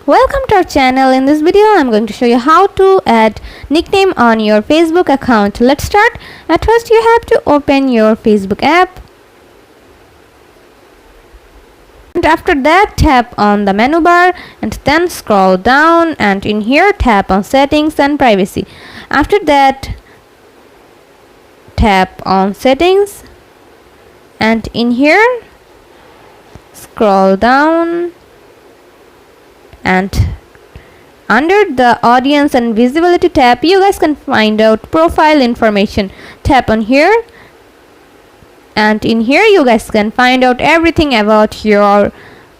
Welcome to our channel. In this video I'm going to show you how to add nickname on your Facebook account. Let's start. At first you have to open your Facebook app, and after that tap on the menu bar and then scroll down, and in here tap on settings and privacy. After that tap on settings, and in here scroll down, and under the audience and visibility tab you guys can find out profile information. Tap on here, and in here you guys can find out everything about your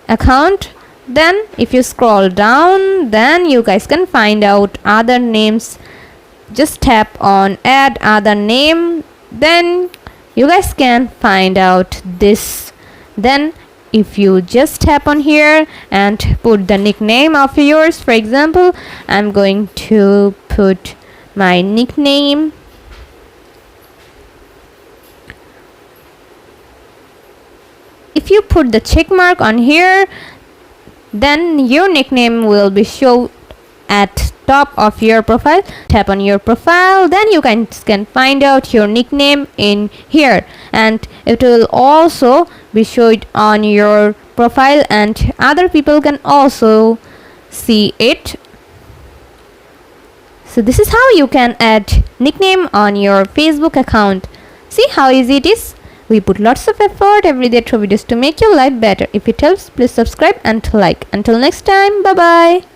account. Then if you scroll down, then you guys can find out other names. Just tap on add other name, then you guys can find out this. Then if you just tap on here and put the nickname of yours, for example I'm going to put my nickname. If you put the check mark on here, then your nickname will be shown at top of your profile. Tap on your profile, then you can find out your nickname in here, and it will also be showed on your profile and other people can also see it. So this is how you can add nickname on your Facebook account. See how easy it is. We put lots of effort every day through videos to make your life better. If it helps, please subscribe and like. Until next time, bye bye.